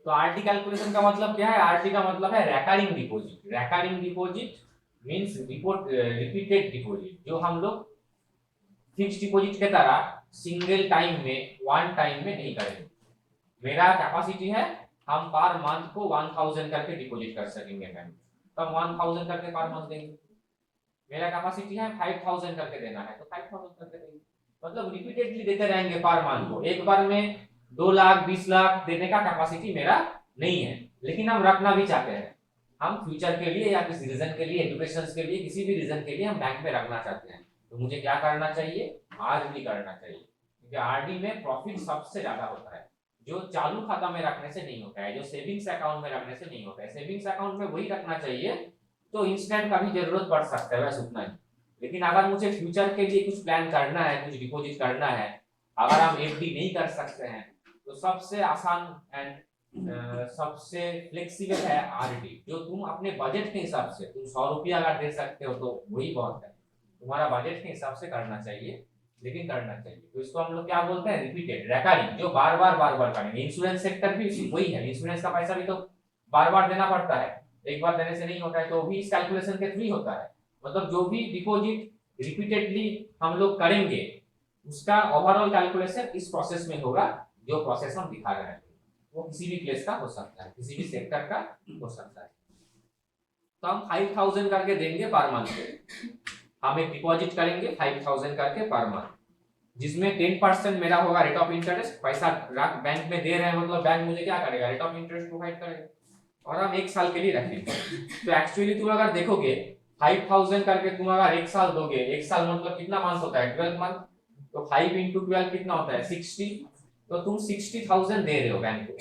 तो RD calculation का मतलब क्या है? आरडी का मतलब है recurring deposit. Recurring deposit means repeated deposit, जो हम लोग फिक्स डिपॉजिट के तरह सिंगल टाइम में, वन टाइम में नहीं करेंगे। मेरा कैपेसिटी है हम पर मंथ को 1000 करके डिपॉजिट कर सकेंगे बैंक, तो हम 1000 करके पर मंथ देंगे। मेरा कैपेसिटी है 5000 करके देना है तो 5000 करके देंगे। मतलब रिपीटेडली देते रहेंगे पर मंथ को। एक बार में 2 लाख 20 लाख देने का कैपेसिटी मेरा नहीं है, लेकिन हम रखना भी चाहते हैं। हम फ्यूचर के लिए या किसी रीजन के लिए, एजुकेशन के लिए, किसी भी रीजन के लिए हम बैंक में रखना चाहते हैं। तो मुझे क्या करना चाहिए? आरडी करना चाहिए, क्योंकि आरडी में प्रॉफिट सबसे ज्यादा होता है, जो चालू खाता में रखने से नहीं होता है, जो सेविंग्स अकाउंट में रखने से नहीं होता है। सेविंग्स अकाउंट में वही रखना चाहिए तो इंस्टेंट का भी जरूरत पड़ सकता है, बस उतना ही। लेकिन अगर मुझे फ्यूचर के लिए कुछ प्लान करना है, कुछ डिपॉजिट करना है, अगर हम एफडी नहीं कर सकते हैं, तो सबसे आसान एंड सबसे फ्लेक्सिबल है आरडी, जो तुम अपने बजट के हिसाब से, तुम 100 रुपया अगर दे सकते हो तो वही बहुत है। तुम्हारा बजट के हिसाब से करना चाहिए, लेकिन करना चाहिए। तो इसको हम लोग क्या बोलते हैं? रिपीटेड रेकरिंग, जो बार बार करेंगे। इंश्योरेंस सेक्टर भी वही है, इंश्योरेंस का पैसा भी तो बार बार देना पड़ता है, एक बार देने से नहीं होता है, तो भी इस कैलकुलेशन के थ्रू होता है। मतलब जो भी डिपॉजिट रिपीटेडली हम लोग करेंगे, उसका ओवरऑल कैलकुलेशन इस प्रोसेस में होगा, जो प्रोसेस हम दिखा रहे हैं। वो किसी भी प्लेस का हो सकता है, किसी भी सेक्टर का हो सकता है। तो हम 5000 करके देंगे पर मंथ पे। हम एक डिपॉजिट करेंगे 5000 करके पर मंथ, जिसमें 10% मेरा होगा रेट ऑफ इंटरेस्ट। पैसा बैंक में दे रहे हैं, मतलब बैंक मुझे क्या करेगा? रेट ऑफ इंटरेस्ट प्रोवाइड करेगा, और हम 1 साल के लिए रखेंगे। तो एक्चुअली तुम अगर देखोगे 5000 करके तुम अगर 1 साल दोगे, 1 साल मतलब कितना मंथ होता है? 12 मंथ। तो 5 into 12 कितना होता है? 60। तो तुम 60000 दे रहे हो बैंक को,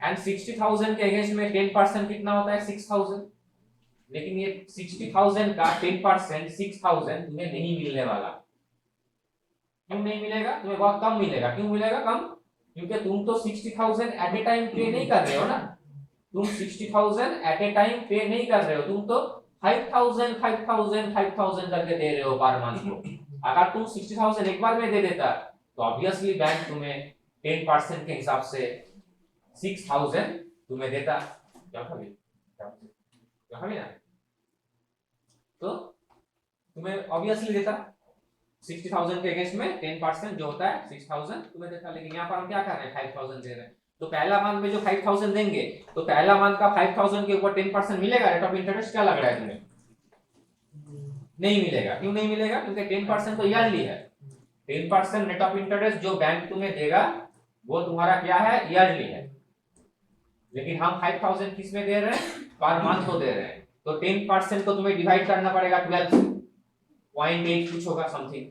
एंड 60000 के अगेंस्ट में 10% कितना होता है? 6000। लेकिन ये 60000 का 10% 6000 तुम्हें नहीं मिलने वाला। क्यों नहीं मिलेगा? तुम्हें बहुत कम मिलेगा। क्यों मिलेगा कम? क्योंकि तुम तो 60000 एट ए टाइम पे नहीं कर रहे हो ना। तुम 60000 एट ए टाइम पे नहीं कर रहे हो, तुम तो 5000 5000 5000 करके दे रहे हो पर मंथ को। अगर तुम 60000 एक बार में दे देता, तो ऑब्वियसली बैंक तुम्हें 10% के हिसाब से 6000 तुम्हें देता। ना, तो तुम्हें ऑब्वियसली देता 60000 के अगेंस्ट में 10% जो होता है 6000 तुम्हें देता। लेकिन यहाँ पर हम क्या कर रहे हैं? 5000 दे रहे हैं। तो पहला मंथ में जो 5000 देंगे, तो पहला मंथ का 5000 के ऊपर 10% मिलेगा रेट ऑफ इंटरेस्ट? क्या लग रहा है तुम्हें? नहीं मिलेगा। क्यों नहीं मिलेगा? क्योंकि 10% तो ईयरली है। 10% रेट ऑफ इंटरेस्ट जो बैंक तुम्हें देगा, वो तुम्हारा क्या है? ईयरली है। लेकिन हम 5000 किस में दे रहे हैं? पर मंथ को दे रहे हैं। तो 10% को तुम्हें डिवाइड करना पड़ेगा 12 से, 0.8 कुछ होगा समथिंग,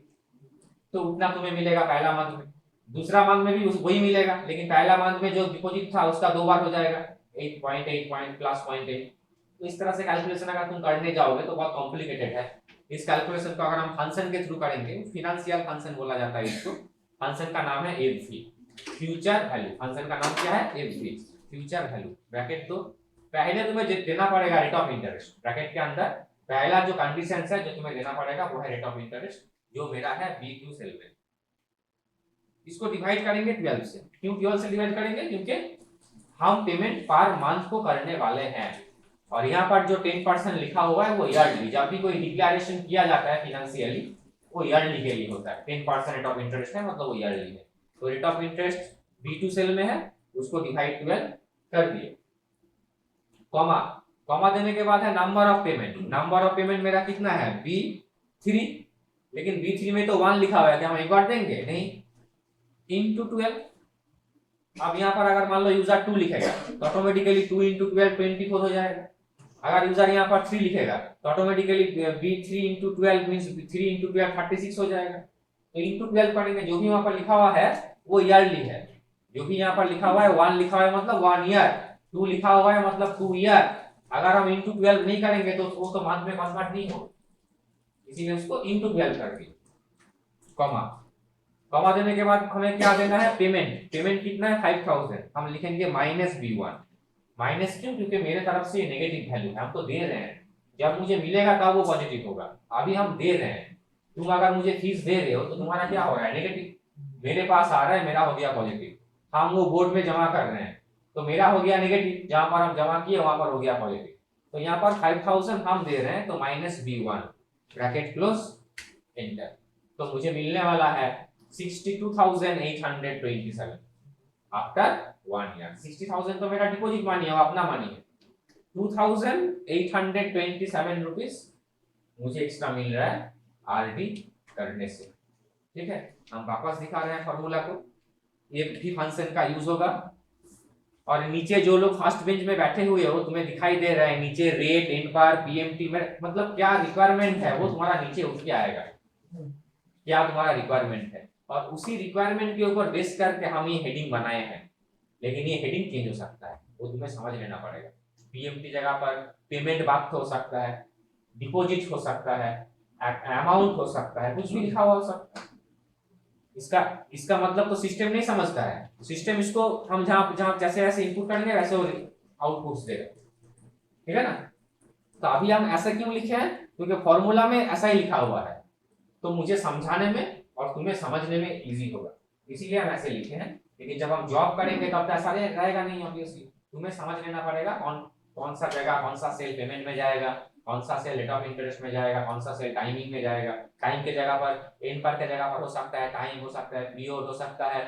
तो उतना तुम्हें मिलेगा पहला मंथ में। दूसरा मंथ में भी वही मिलेगा, लेकिन पहला मंथ में जो डिपॉजिट था उसका 2 बार हो जाएगा, 8.8 पॉइंट प्लस 0.8। तो इस तरह से कैलकुलेशन अगर तुम करने जाओगे तो बहुत कॉम्प्लिकेटेड है। इस कैलकुलेशन को अगर हम फंक्शन के थ्रू करेंगे, फिनेंशियल फंक्शन बोला जाता है इसको। फंक्शन का नाम है एफवी, फ्यूचर वैल्यू। फंक्शन का नाम क्या है? FV, future value. ब्रैकेट तो पहले तुम्हें देना पड़ेगा रेट ऑफ इंटरेस्ट। ब्रैकेट के अंदर पहला जो कंडीशन है जो तुम्हें देना पड़ेगा वो है रेट ऑफ इंटरेस्ट, जो मेरा है B2 सेल में। इसको डिवाइड करेंगे 12 से। क्यों 12 से डिवाइड करेंगे? क्योंकि हम पेमेंट पर मंथ को करने वाले हैं, और यहाँ पर जो 10% लिखा हुआ है वो ईयरली। जब भी कोई डिक्लेरेशन किया जाता है फाइनेंशियली, वो ईयरली के लिए होता है। 10% रेट ऑफ इंटरेस्ट है, मतलब वो ईयरली है। तो rate of interest B2 cell में है, उसको डिवाइड 12 कर दिए। कॉमा, कॉमा देने के बाद है number of payment. Number of payment मेरा कितना है? B3। लेकिन B3 में तो 1 लिखा हुआ है, क्या हम एक बार देंगे? नहीं, इंटू 12। अब यहाँ पर अगर मान लो यूजर 2 लिखेगा तो ऑटोमेटिकली 2 into 12 24 हो जाएगा। अगर यूजर यहाँ पर 3 लिखेगा तो automatically B3 into 12 means 3 into 12 36 हो जाएगा। तो इंटू 12 पढ़ेंगे। जो भी वहां पर लिखा हुआ है वो ईयरली है। जो भी यहाँ पर लिखा हुआ है 1 लिखा हुआ है मतलब 1 ईयर, 2 लिखा हुआ है मतलब 2 ईयर। अगर हम इंटू 12 नहीं करेंगे तो वो तो मंथ में कन्वर्ट नहीं हो, इसीलिए उसको इंटू 12 कर दिए। कॉमा, कॉमा देने के बाद हमें क्या देना है? पेमेंट। पेमेंट कितना है? 5000। हम लिखेंगे -B1। माइनस क्यों? क्योंकि मेरे तरफ से नेगेटिव वैल्यू है, हम तो दे रहे हैं। जब मुझे मिलेगा तब वो पॉजिटिव होगा, अभी हम दे रहे हैं। तुम अगर मुझे फीस दे रहे हो तो तुम्हारा क्या हो रहा है? नेगेटिव। मेरे पास आ रहा है, मेरा हो गया पॉजिटिव। हम वो बोर्ड में जमा कर रहे हैं। तो मेरा हो गया नेगेटिव, जहां पर हम जमा किए वहां पर हो गया पॉजिटिव। तो यहाँ पर 5000 हम दे रहे हैं, तो -B1 ब्रैकेट क्लोज एंटर। तो मुझे मिलने वाला है 62,827 आफ्टर 1 ईयर। 60,000 तो मेरा डिपॉजिट मानिए, अपना मानिए। 2,827 रुपीज मुझे एक्स्ट्रा मिल रहा है आरडी करने से। ठीक है, हम वापस दिखा रहे हैं फॉर्मूला को। ये भी फंक्शन का यूज होगा। और नीचे जो लोग फर्स्ट बेंच में बैठे हुए हो, तुम्हें दिखाई दे रहा है नीचे रेट, एन बार, पीएमटी में मतलब क्या रिक्वायरमेंट है वो तुम्हारा नीचे उठ के आएगा, क्या तुम्हारा रिक्वायरमेंट है। और उसी रिक्वायरमेंट के ऊपर बेस करके हम ये हेडिंग बनाए हैं। लेकिन ये हेडिंग चेंज हो सकता है, वो तुम्हें समझ लेना पड़ेगा। पीएमटी जगह पर पेमेंट बात हो सकता है, डिपॉजिट हो सकता है, अमाउंट हो सकता है, कुछ भी लिखा हुआ हो सकता है। इसका मतलब तो सिस्टम नहीं समझता है। सिस्टम इसको हम जहां जहां जैसे जैसे इनपुट करेंगे वैसे वो आउटपुट्स देगा। ठीक है ना। तो अभी हम ऐसा क्यों लिखे हैं, क्योंकि फॉर्मूला में ऐसा ही लिखा हुआ है, तो मुझे समझाने में और तुम्हें समझने में इजी होगा, इसीलिए हम ऐसे लिखे हैं। लेकिन जब हम जॉब करेंगे तब तो ऐसा रहेगा नहीं, ऑब्वियसली तुम्हें समझ लेना पड़ेगा कौन सा जगह, कौन सा सेल पेमेंट में जाएगा, कौन सा सेल रेट ऑफ इंटरेस्ट में जाएगा, कौन सा सेल टाइमिंग में जाएगा। टाइम के जगह पर, एन पर के जगह पर हो सकता है टाइम, हो सकता है पीरियड, हो सकता है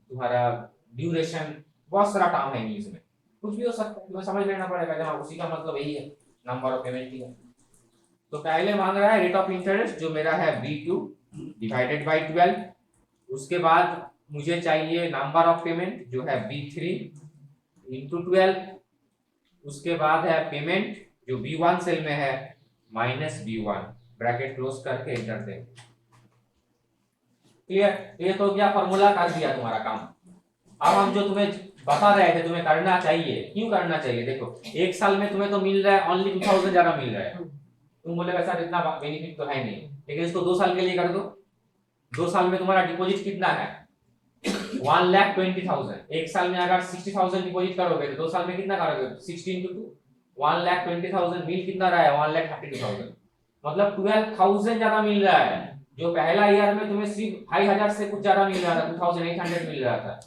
तुम्हारा ड्यूरेशन, बहुत सारा टर्म है इंग्लिश में, कुछ भी हो सकता है, तुम्हें समझ लेना पड़ेगा। जहाँ उसी का मतलब यही है, नंबर ऑफ पेमेंट की है। तो पहले मांग रहा है रेट ऑफ इंटरेस्ट जो मेरा है B2 डिवाइडेड बाय 12। उसके बाद मुझे चाहिए नंबर ऑफ पेमेंट जो है B3 इंटू 12। उसके बाद है पेमेंट जो B1 सेल में है -B1 ब्रैकेट क्लोज करके एंटर दें। क्लियर। ये तो क्या फॉर्मूला कर दिया तुम्हारा काम। अब हम जो तुम्हें बता रहे थे तुम्हें करना चाहिए, क्यों करना चाहिए, देखो एक साल में तुम्हें तो मिल रहा है ओनली 2000 ज्यादा मिल रहा है, तुम बोले वैसा इतना बेनिफिट तो है नहीं, लेकिन इसको 2 साल के लिए कर दो। 2 साल में तुम्हारा डिपॉजिट कितना है 1,20,000। एक साल में अगर 60,000 डिपॉजिट करोगे तो 2 साल में कितना करोगे 16 into 2 1,20,000। मिल कितना रहा है 1,32,000, मतलब 12,000 ज्यादा मिल रहा है। जो पहला ईयर में तुम्हें सिर्फ 2,500 से कुछ ज्यादा मिल रहा था, 2,800 मिल रहा था,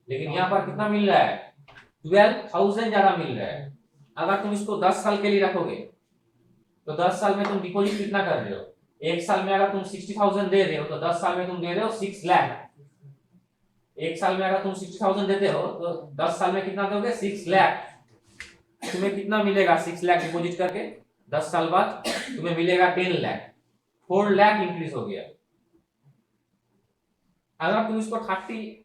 लेकिन यहाँ पर कितना मिल रहा है 12,000 ज्यादा मिल रहा है। अगर तुम इसको 10 साल के लिए रखोगे तो 10 साल में तुम डिपॉजिट कितना कर रहे हो, एक साल में अगर तुम 60,000 दे रहे हो तो 10 साल में तुम दे रहे हो 6 लाख। एक साल में अगर तुम 60,000 देते हो तो 10 साल में कितना दोगे 6 लाख। तुम्हें कितना मिलेगा 6 लाख डिपॉजिट करके 10 साल बाद तुम्हें मिलेगा 10 लाख, 4 लाख इंक्रीज हो गया। अगर तुम इसको 30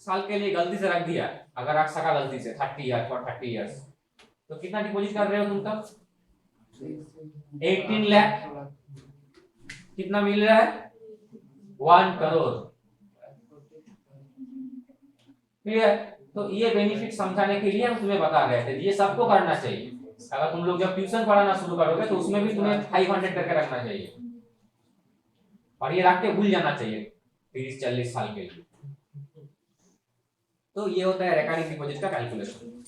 साल के लिए गलती से रख दिया, अगर रख सका गलती से 30 ईयर फॉर 30 इयर्स, तो कितना डिपॉजिट कर रहे हो तुम तब 18 लाख। कितना मिल रहा है 1 करोड़। क्लियर। तो ये बेनिफिट समझाने के लिए हम तुम्हें बता रहे थे, ये सबको करना चाहिए। अगर तुम लोग जब ट्यूशन पढ़ाना शुरू करोगे तो उसमें भी तुम्हें 500 करके रखना चाहिए, और ये रख के भूल जाना चाहिए 30-40 साल के लिए। तो ये होता है रिकरिंग डिपॉजिट का कैलकुलेशन।